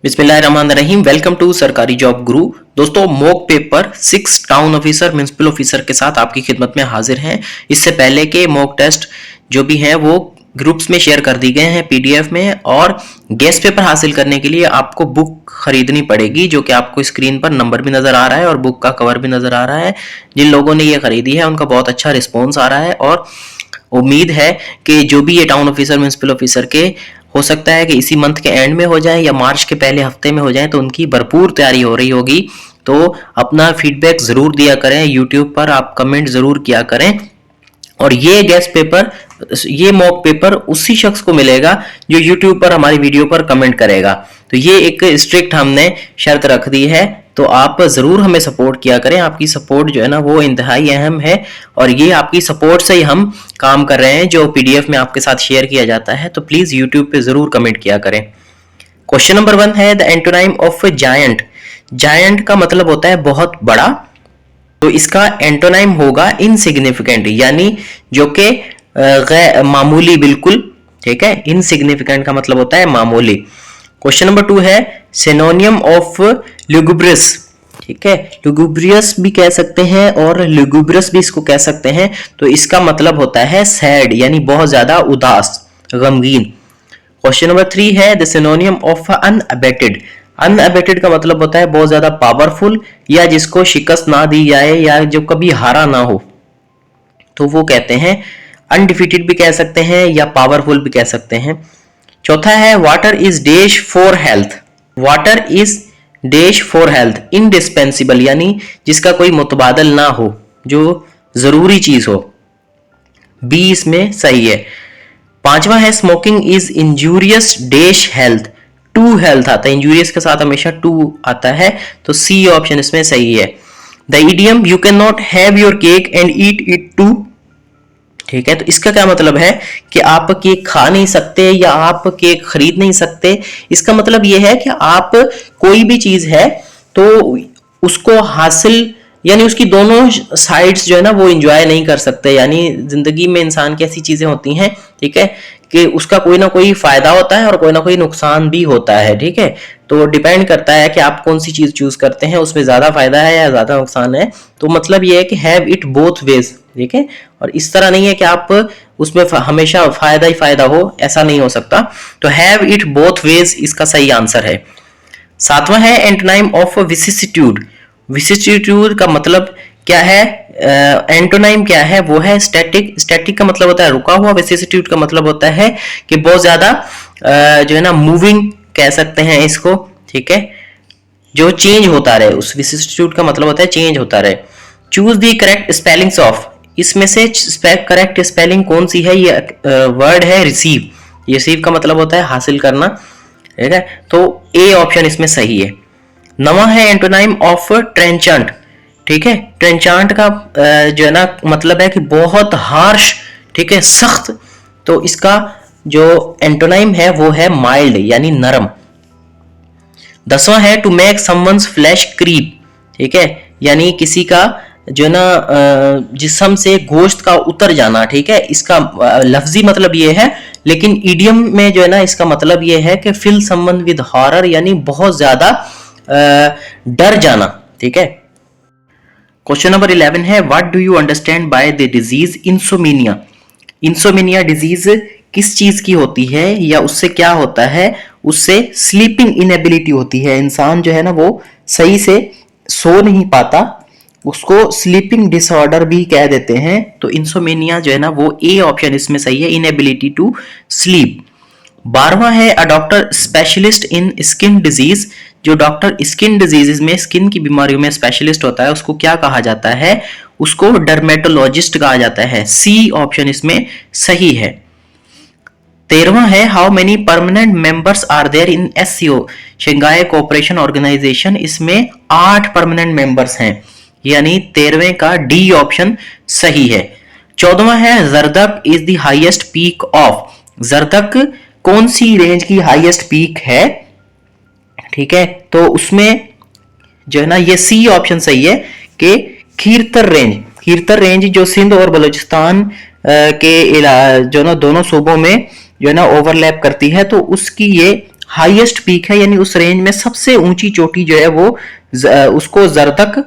बिस्मिल्लाहिर्रहमानिर्रहीम। Welcome to सरकारी job गुरु। दोस्तों, mock paper 6 town officer municipal officer के साथ आपकी खिदमत में हाजिर हैं। इससे पहले के मॉक टेस्ट जो भी हैं वो ग्रुप्स में शेयर कर दी गए हैं पीडीएफ में, और गेस्ट पेपर हासिल करने के लिए आपको बुक खरीदनी पड़ेगी, जो कि आपको स्क्रीन पर नंबर भी नजर आ रहा है और बुक का कवर भी नजर आ रहा है। जिन लोगों ने ये खरीदी है उनका बहुत अच्छा रिस्पॉन्स आ रहा है, और उम्मीद है कि जो भी ये टाउन ऑफिसर म्युनिसिपल ऑफिसर के हो सकता है कि इसी मंथ के एंड में हो जाए या मार्च के पहले हफ्ते में हो जाए, तो उनकी भरपूर तैयारी हो रही होगी। तो अपना फीडबैक जरूर दिया करें, यूट्यूब पर आप कमेंट जरूर किया करें। और ये गेस्ट पेपर, ये मॉक पेपर उसी शख्स को मिलेगा जो यूट्यूब पर हमारी वीडियो पर कमेंट करेगा। तो ये एक स्ट्रिक्ट हमने शर्त रख दी है, तो आप जरूर हमें सपोर्ट किया करें। आपकी सपोर्ट जो है ना वो इंतहाई अहम है, और ये आपकी सपोर्ट से ही हम काम कर रहे हैं जो पीडीएफ में आपके साथ शेयर किया जाता है। तो प्लीज यूट्यूब पे जरूर कमेंट किया करें। क्वेश्चन नंबर 1 है the antonym of giant. Giant का मतलब होता है बहुत बड़ा, तो इसका एंटोनाइम होगा इनसिग्निफिकेंट, यानी जो कि मामूली, बिल्कुल ठीक है। इनसिग्निफिकेंट का मतलब होता है मामूली। क्वेश्चन नंबर 2 है सिनोनियम ऑफ लुगुब्रियस। ठीक है, लुगुब्रियस भी कह सकते हैं और लुगुब्रियस भी इसको कह सकते हैं। तो इसका मतलब होता है सैड, यानी बहुत ज्यादा उदास, गमगीन। क्वेश्चन नंबर 3 है द सिनोनियम ऑफ अनअबेटेड। अनअबेटेड का मतलब होता है बहुत ज्यादा पावरफुल, या जिसको शिकस्त ना दी जाए या जो कभी हारा ना हो, तो वो कहते हैं अनडिफीटेड भी कह सकते हैं या पावरफुल भी कह सकते हैं। चौथा है water is dash for health. Water is dash for health, indispensable, यानी जिसका कोई मुतबादल ना हो, जो जरूरी चीज हो। बी इसमें सही है। पांचवा है smoking is injurious dash health. To health आता है, इंजूरियस के साथ हमेशा टू आता है, तो सी ऑप्शन इसमें सही है। The idiom you can not have your cake and eat it too. ठीक है, तो इसका क्या मतलब है कि आप केक खा नहीं सकते या आप केक खरीद नहीं सकते। इसका मतलब यह है कि आप कोई भी चीज है तो उसको हासिल, यानी उसकी दोनों साइड्स जो है ना वो एंजॉय नहीं कर सकते। यानी जिंदगी में इंसान की ऐसी चीजें होती हैं, ठीक है, कि उसका कोई ना कोई फायदा होता है और कोई ना कोई नुकसान भी होता है। ठीक है, तो डिपेंड करता है कि आप कौन सी चीज चूज करते हैं, उसमें ज्यादा फायदा है या ज्यादा नुकसान है। तो मतलब ये है कि हैव इट बोथ वेज। ठीक है, और इस तरह नहीं है कि आप उसमें हमेशा फायदा ही फायदा हो, ऐसा नहीं हो सकता। तो हैव इट बोथ वेज इसका सही आंसर है। सातवां है एंटोनाइम ऑफ विसिसिट्यूड। विसिसिट्यूड का मतलब क्या है, एंटोनाइम क्या है, वो है स्टैटिक। स्टैटिक का मतलब होता है रुका हुआ, विसिसिट्यूड का मतलब होता है कि बहुत ज्यादा जो है ना मूविंग कह सकते हैं इसको। ठीक है, जो चेंज होता रहे, उस विसिसिट्यूड का मतलब होता है चेंज होता रहे। Choose the correct spellings of. इसमें से करेक्ट स्पेलिंग कौन सी है, ये वर्ड है रिसीव। रिसीव का मतलब होता है हासिल करना। ठीक है, तो ए ऑप्शन इसमें सही है। नवा है एंटोनाइम ऑफ ट्रेंचेंट। ठीक है, ट्रेंचेंट का जो है ना मतलब है कि बहुत हार्श, ठीक है, सख्त। तो इसका जो एंटोनाइम है वो है माइल्ड, यानी नरम। 10वां है to make someone's flesh creep. ठीक है, यानी किसी का जो है ना जिस्म से गोश्त का उतर जाना। ठीक है, इसका लफ्जी मतलब ये है, लेकिन इडियम में जो है ना इसका मतलब ये है कि फिल समवन विद हॉरर, यानी बहुत ज्यादा डर जाना। ठीक है। क्वेश्चन नंबर 11 है what do you understand by the disease insomnia. Insomnia disease किस चीज की होती है या उससे क्या होता है। उससे स्लीपिंग इनएबिलिटी होती है, इंसान जो है ना वो सही से सो नहीं पाता, उसको स्लीपिंग डिसऑर्डर भी कह देते हैं। तो इंसोमिनिया जो है ना वो ए ऑप्शन इसमें सही है, इनएबिलिटी टू स्लीप। 12वां है a doctor specialist in skin disease. जो डॉक्टर स्किन डिजीजेस में, स्किन की बीमारियों में स्पेशलिस्ट होता है, उसको क्या कहा जाता है, उसको डर्मेटोलॉजिस्ट कहा जाता है। सी ऑप्शन इसमें सही है। 13वां है how many permanent members are there in SCO, Shanghai cooperation organisation. इसमें 8 परमानेंट मेंबर्स हैं, यानी 13वें का डी ऑप्शन सही है। 14वां है जरदक is the highest peak of. जरदक कौन सी रेंज की हाईएस्ट पीक है। ठीक है, तो उसमें जो है ना ये सी ऑप्शन सही है कि खीरतर रेंज। खीरतर रेंज जो सिंध और बलूचिस्तान के जो ना दोनों सूबों में जो है ना ओवरलैप करती है, तो उसकी ये हाईएस्ट पीक है, यानी उस रेंज में सबसे ऊंची चोटी जो है वो उसको जरदक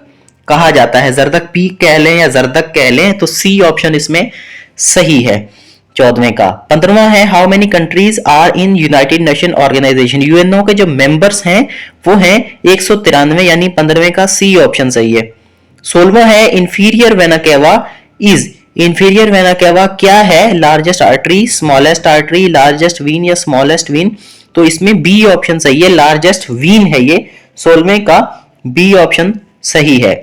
कहा जाता है। जरदक पीक कह लें या जरदक कह लें, तो सी ऑप्शन इसमें सही है 14वें का। 15वां है how many countries are in united nation organisation. UNO के जो मेंबर्स हैं वो हैं 193, यानी 15वें का सी ऑप्शन सही है। 16वां है inferior vena cava is. Inferior vena cava क्या है? Largest artery, smallest artery, largest vein या स्मॉलेस्ट वीन। तो इसमें बी ऑप्शन सही है, लार्जेस्ट वीन है ये। 16वें का बी ऑप्शन सही है।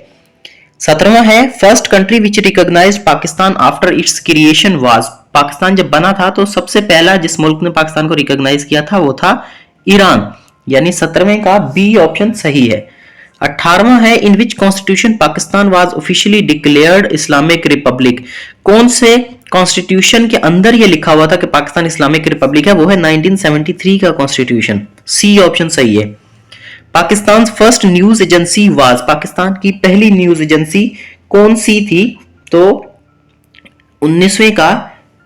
17वां है first country which recognised Pakistan after its creation was. Pakistan जब बना था तो सबसे पहला जिस मुल्क ने पाकिस्तान को रिकॉग्नाइज किया था वो था ईरान, यानी 17वें का बी ऑप्शन सही है। 18वां है in which constitution Pakistan was officially declared Islamic republic. कौन से कॉन्स्टिट्यूशन के अंदर ये लिखा हुआ था कि पाकिस्तान इस्लामिक रिपब्लिक है? वो है 1973 का कॉन्स्टिट्यूशन, सी ऑप्शन सही है। Pakistan first news agency was. Pakistan की पहली न्यूज एजेंसी कौन सी थी? तो 19वें का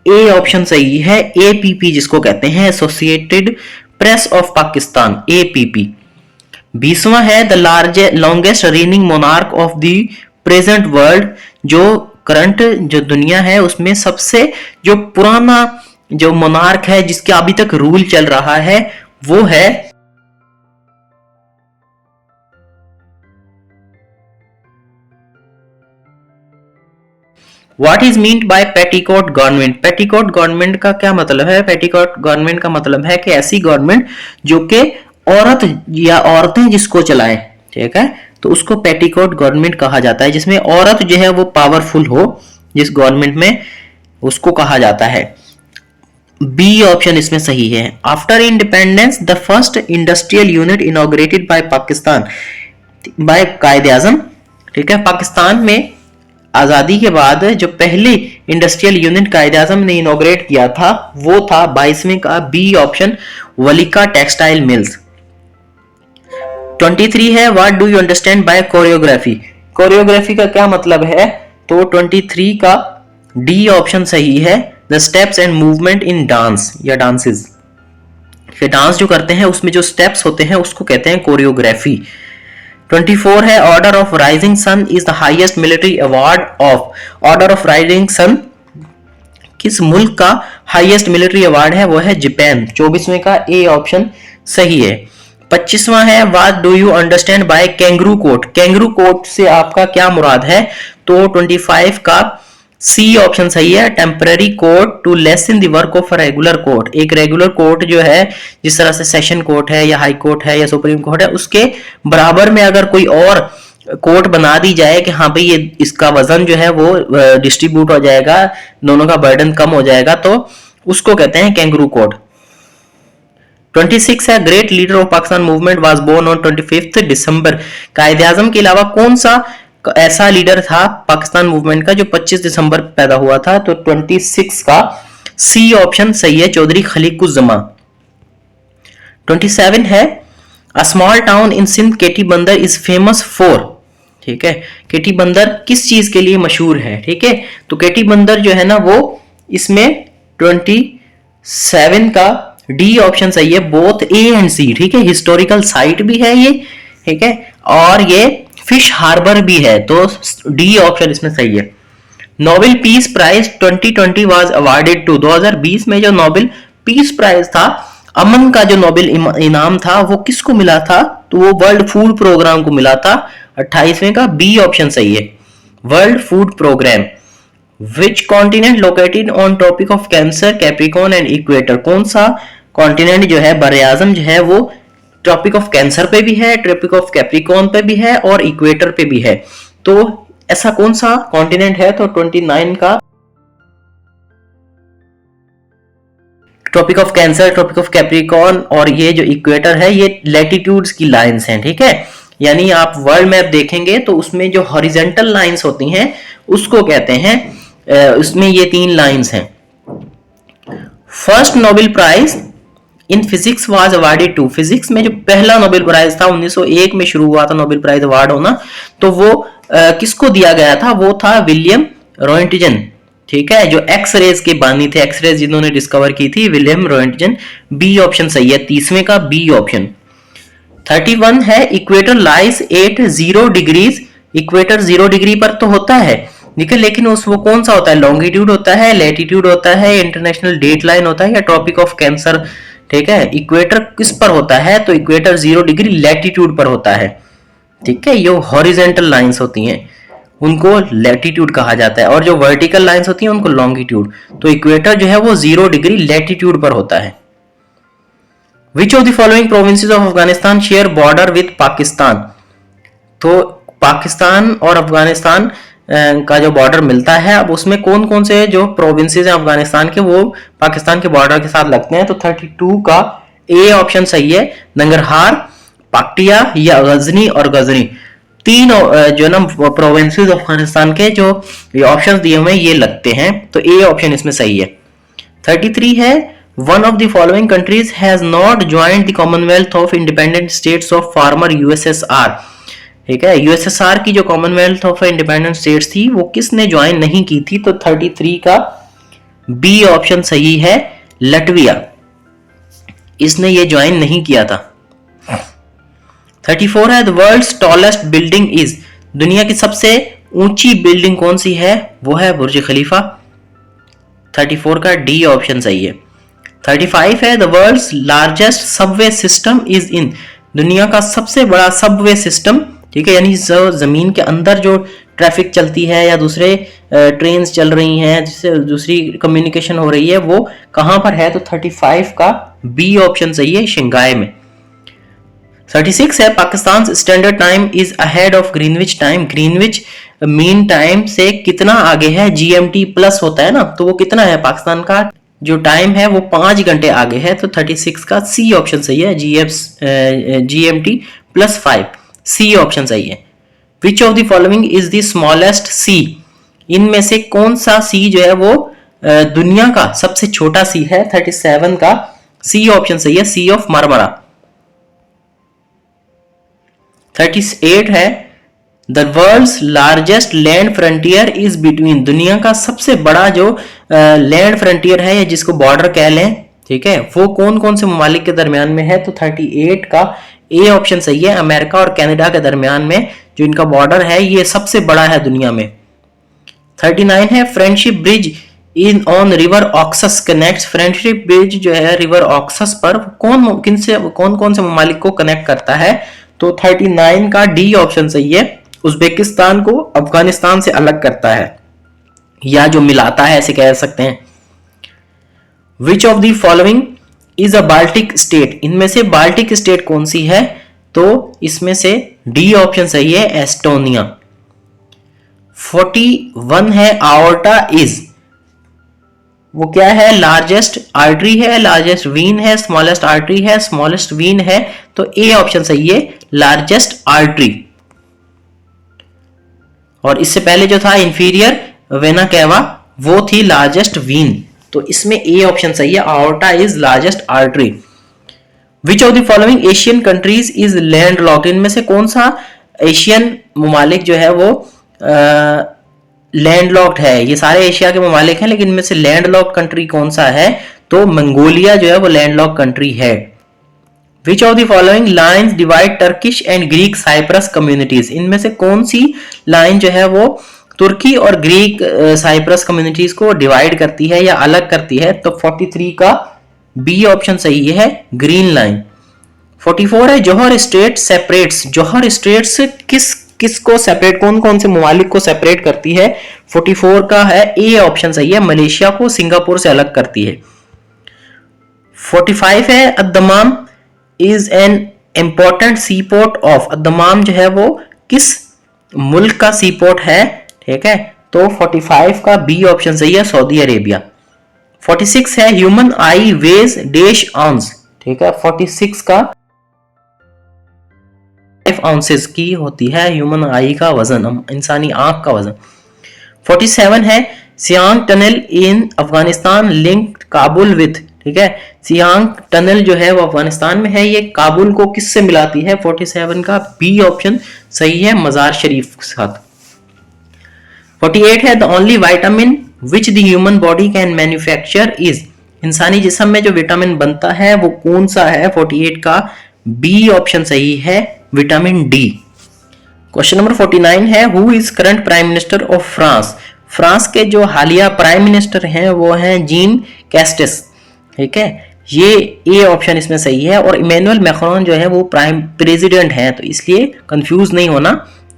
ए ऑप्शन सही है, एपीपी जिसको कहते हैं, Associated Press of Pakistan, APP. 20वां है the longest reigning monarch of the present world. जो करंट जो दुनिया है उसमें सबसे जो पुराना जो मोनार्क है जिसका अभी तक रूल चल रहा है वो है what is meant by petticoat government. Petticoat government का क्या मतलब है? पेटीकोट गवर्नमेंट का मतलब है कि ऐसी गवर्नमेंट जो कि औरत या औरतें जिसको चलाएं, ठीक है, तो उसको पेटीकोट गवर्नमेंट कहा जाता है, जिसमें औरत जो है वो पावरफुल हो जिस गवर्नमेंट में, उसको कहा जाता है। बी ऑप्शन इसमें सही है। After independence the first industrial unit inaugurated by Pakistan by Quaid-e Azam, ठीक है, पाकिस्तान में आजादी के बाद जो पहली इंडस्ट्रियल यूनिट कायदे आजम ने इनॉग्रेट किया था वो था 22वें का बी ऑप्शन वलिका टेक्सटाइल मिल्स। 23 है what do you understand bye choreography. Choreography का क्या मतलब है? तो 23 का डी ऑप्शन सही है, the steps and movement in dance या डांसेस। डांस जो करते हैं उसमें जो स्टेप्स होते हैं उसको कहते हैं कोरियोग्राफी। 24 है order of rising sun is the highest military award of. Order of rising sun किस मुल्क का हाईएस्ट मिलिट्री अवार्ड है? वो है जापान। 24वें का ए ऑप्शन सही है। 25वां है what do you understand by kangaroo court. Kangaroo court से आपका क्या मुराद है? तो 25 का सी ऑप्शन सही है, temporary court to lessen the work of a regular court. एक रेगुलर कोर्ट जो है, जिस तरह से सेशन कोर्ट है या हाई कोर्ट है या सुप्रीम कोर्ट है, उसके बराबर में अगर कोई और कोर्ट बना दी जाए कि हाँ भाई ये इसका वजन जो है वो डिस्ट्रीब्यूट हो जाएगा, दोनों का बर्डन कम हो जाएगा, तो उसको कहते हैं कैंगरू कोर्ट। 26 है great leader of Pakistan movement was born on 25 December. Quaid-e Azam के अलावा कौन सा ऐसा लीडर था पाकिस्तान मूवमेंट का जो 25 दिसंबर पैदा हुआ था? तो 26 का सी ऑप्शन सही है, चौधरी खलीकुज्जमा। 27 है a small town in Sindh Keti Bandar is famous for. ठीक है, केटी बंदर किस चीज के लिए मशहूर है? ठीक है, तो केटी बंदर जो है ना वो इसमें 27 का डी ऑप्शन सही है, बोथ ए एंड सी। ठीक है, हिस्टोरिकल साइट भी है ये, ठीक है, और ये फिश हार्बर भी है, तो डी ऑप्शन इसमें सही है। Nobel peace prize 2020 was awarded to. 2020 में जो नोबेल पीस प्राइज था, अमन का जो नोबेल इनाम था, वो किसको मिला था? तो वो वर्ल्ड फूड प्रोग्राम को मिला था। 28वें का बी ऑप्शन सही है, world food programme. Which continent located on tropic of Cancer, Capricorn and equator. कौन सा कॉन्टिनेंट जो है बर आजम जो है वो ट्रॉपिक ऑफ कैंसर पे भी है, ट्रॉपिक ऑफ कैप्रिकॉर्न पे भी है और इक्वेटर पे भी है। तो ऐसा कौन सा कॉन्टिनेंट है? तो 29 का tropic of Cancer, tropic of Capricorn और ये जो इक्वेटर है ये लैटिट्यूड्स की लाइंस हैं। ठीक है, यानी आप वर्ल्ड मैप देखेंगे तो उसमें जो हॉरिजेंटल लाइंस होती हैं उसको कहते हैं, उसमें ये 3 लाइंस हैं। First Nobel prize in physics was awarded to. Physics में जो पहला नोबेल प्राइज था 1901 में शुरू हुआ था नोबेल प्राइज अवार्ड होना, तो वो किसको दिया गया था? वो था विलियम रॉयंटजन। ठीक है, जो एक्स रेज के बानी थे, एक्स रेज जिन्होंने डिस्कवर की थी, विलियम रोएंटगन। बी ऑप्शन सही है, 30वें का बी ऑप्शन। 31 है equator lies at 0 degrees. Equator 0 degree पर तो होता है, ठीक है, लेकिन उस वो कौन सा होता है, लॉन्गिट्यूड होता है, लैटिट्यूड होता है, इंटरनेशनल डेट लाइन होता है, या ट्रॉपिक ऑफ कैंसर। ठीक है, इक्वेटर किस पर होता है, तो इक्वेटर 0 डिग्री लैटिट्यूड पर होता है। ठीक है, ये हॉरिजेंटल लाइंस होती हैं उनको लैटिट्यूड कहा जाता है, और जो वर्टिकल लाइंस होती हैं उनको लॉन्गिट्यूड। तो इक्वेटर जो है वो 0 डिग्री लैटिट्यूड पर होता है। Which of the following provinces of Afghanistan share border with Pakistan. तो पाकिस्तान और अफगानिस्तान का जो बॉर्डर मिलता है, अब उसमें कौन कौन से जो प्रोविंसेस हैं अफगानिस्तान के वो पाकिस्तान के बॉर्डर के साथ लगते हैं, तो 32 का ए ऑप्शन सही है। नंगरहार, पाक्टिया या गजनी और गजनी, तीन जो ना प्रोविंसेस अफगानिस्तान के जो ऑप्शंस दिए हुए हैं ये लगते हैं, तो ए ऑप्शन इसमें सही है। 33 है one of the following countries has not joint the Commonwealth of independent states of former USSR. ठीक है, यूएसएसआर की जो कॉमनवेल्थ ऑफ इंडिपेंडेंट स्टेट्स थी वो किसने ज्वाइन नहीं की थी, तो 33 का बी ऑप्शन सही है, लटविया। इसने ये ज्वाइन नहीं किया था। 34 है the world's tallest building is. दुनिया की सबसे ऊंची बिल्डिंग कौन सी है, वो है बुर्ज खलीफा। 34 का डी ऑप्शन सही है। 35 है the world's largest subway system is in. दुनिया का सबसे बड़ा सबवे सिस्टम, ठीक है, यानी जमीन के अंदर जो ट्रैफिक चलती है या दूसरे ट्रेन चल रही हैं जिससे दूसरी कम्युनिकेशन हो रही है, वो कहां पर है, तो 35 का बी ऑप्शन सही है, शंघाई में। 36 है Pakistan standard time is ahead of Greenwich time. Greenwich mean time से कितना आगे है, जीएमटी प्लस होता है ना, तो वो कितना है, पाकिस्तान का जो टाइम है वो 5 घंटे आगे है, तो 36 का सी ऑप्शन सही है, जीएमटी प्लस 5, सी ऑप्शन सही है। Which of the following is the smallest sea. इनमें से कौन सा सी जो है वो दुनिया का सबसे छोटा सी है, 37 का सी ऑप्शन सही है, सी ऑफ मार्मरा। 38 है the world's largest land frontier is between. दुनिया का सबसे बड़ा जो लैंड फ्रंटियर है या जिसको बॉर्डर कह लें, ठीक है, वो कौन कौन से ममालिक के दरमियान में है, तो 38 का ए ऑप्शन सही है, अमेरिका और कनाडा के दरमियान में जो इनका बॉर्डर है ये सबसे बड़ा है दुनिया में। 39 है friendship bridge in on river Oxus connects. Friendship bridge जो है रिवर ऑक्सस पर कौन कौन से ममालिक को कनेक्ट करता है, तो 39 का डी ऑप्शन सही है, उज्बेकिस्तान को अफगानिस्तान से अलग करता है या जो मिलाता है ऐसे कह सकते हैं। विच of the following is a Baltic state. इनमें से बाल्टिक स्टेट कौन सी है, तो इसमें से डी ऑप्शन सही है, एस्टोनिया। 41 है आओर्टा इज, वो क्या है, लार्जेस्ट आर्टरी है, लार्जेस्ट वीन है, स्मॉलेस्ट आर्टरी है, स्मॉलेस्ट वीन है, तो ए ऑप्शन सही है, लार्जेस्ट आर्टरी। और इससे पहले जो था इंफीरियर वेना कैवा, वो थी लार्जेस्ट वीन, तो इसमें ए ऑप्शन सही है, aorta is largest artery. Which of the following Asian countries is landlocked. इनमें से कौन सा एशियन ममालिक जो है वो लैंड लॉक्ड है। ये सारे एशिया के ममालिक हैं, लेकिन इनमें से लैंड लॉक्ड कंट्री कौन सा है, तो मंगोलिया जो है वो लैंड लॉक्ड कंट्री है। Which of the following lines divide Turkish and Greek Cyprus communities. इनमें से कौन सी लाइन जो है वो तुर्की और ग्रीक साइप्रस कम्युनिटीज को डिवाइड करती है या अलग करती है, तो 43 का बी ऑप्शन सही है, ग्रीन लाइन। 44 है जौहर स्ट्रेट सेपरेट्स। जौहर स्ट्रेट्स किसको सेपरेट, कौन कौन से ममालिक को सेपरेट करती है, 44 का है, ए ऑप्शन सही है, मलेशिया को सिंगापुर से अलग करती है। 45 है Ad Dammam is an important sea port of. Ad Dammam जो है वो किस मुल्क का सी पोर्ट है, ठीक है, तो 45 का बी ऑप्शन सही है, सऊदी अरेबिया। 46 है ह्यूमन आई वेज डैश आउंस, ठीक है, 46 का 5 आउंसेस की होती है ह्यूमन आई का वजन, इंसानी आंख का वजन। 47 है Siang tunnel in Afghanistan link Kabul with, ठीक है, सियांग टनल जो है वो अफगानिस्तान में है, ये काबुल को किससे मिलाती है, 47 का बी ऑप्शन सही है, मजार शरीफ के साथ। 48 है the only vitamin which the human body can manufacture is, इंसानी जिस्म में जो विटामिन बनता है वो कौन सा है? 48 का बी ऑप्शन सही है, विटामिन डी। क्वेश्चन नंबर 49 है, who is current prime minister of France? France के जो हालिया प्राइम मिनिस्टर हैं वो हैं जीन कैस्टेस, ठीक है, ये ए ऑप्शन इसमें सही है। और इमैनुअल मैक्रोन जो है वो प्राइम प्रेसिडेंट हैं, तो इसलिए कंफ्यूज नहीं होना,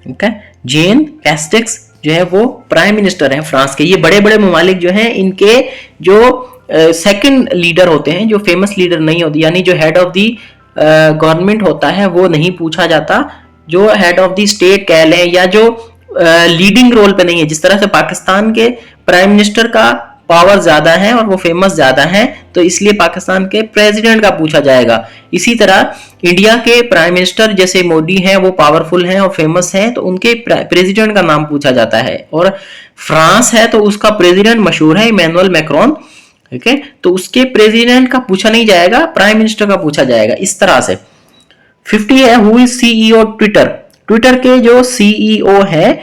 ठीक है। जीन कैस्टेक्स जो है वो प्राइम मिनिस्टर हैं फ्रांस के। ये बड़े बड़े ममालिक जो हैं इनके जो सेकंड लीडर होते हैं, जो फेमस लीडर नहीं होती, यानी जो हेड ऑफ दी गवर्नमेंट होता है वो नहीं पूछा जाता, जो हेड ऑफ दी स्टेट कह लें या जो लीडिंग रोल पे नहीं है। जिस तरह से पाकिस्तान के प्राइम मिनिस्टर का पावर ज्यादा है और वो फेमस ज्यादा है, तो इसलिए पाकिस्तान के प्रेसिडेंट का पूछा जाएगा। इसी तरह इंडिया के प्राइम मिनिस्टर जैसे मोदी हैं वो पावरफुल हैं और फेमस हैं, तो उनके प्रेसिडेंट का नाम पूछा जाता है। और फ्रांस है तो उसका प्रेसिडेंट मशहूर है इमैनुअल मैक्रोन, ठीक है, तो उसके प्रेसिडेंट का पूछा नहीं जाएगा, प्राइम मिनिस्टर का पूछा जाएगा, इस तरह से। 50 है, who is CEO Twitter? Twitter के जो सीईओ है,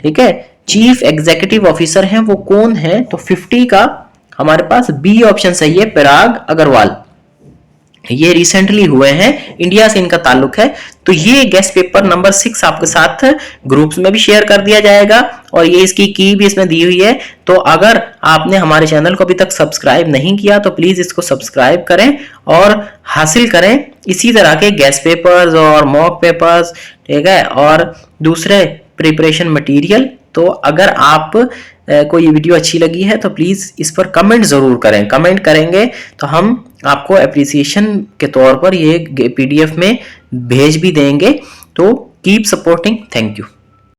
ठीक है, चीफ एग्जीक्यूटिव ऑफिसर हैं, वो कौन है? तो 50 का हमारे पास बी ऑप्शन सही है, पराग अग्रवाल। ये रिसेंटली हुए हैं, इंडिया से इनका ताल्लुक है। तो ये गेस्ट पेपर नंबर 6 आपके साथ ग्रुप्स में भी शेयर कर दिया जाएगा और ये इसकी की भी इसमें दी हुई है। तो अगर आपने हमारे चैनल को अभी तक सब्सक्राइब नहीं किया तो प्लीज इसको सब्सक्राइब करें और हासिल करें इसी तरह के गेस्ट पेपर्स और मॉक पेपर्स, ठीक है, और दूसरे प्रिपरेशन मटेरियल। तो अगर आप कोई वीडियो अच्छी लगी है तो प्लीज इस पर कमेंट जरूर करें, कमेंट करेंगे तो हम आपको अप्रिसिएशन के तौर पर ये पीडीएफ में भेज भी देंगे। तो कीप सपोर्टिंग, थैंक यू।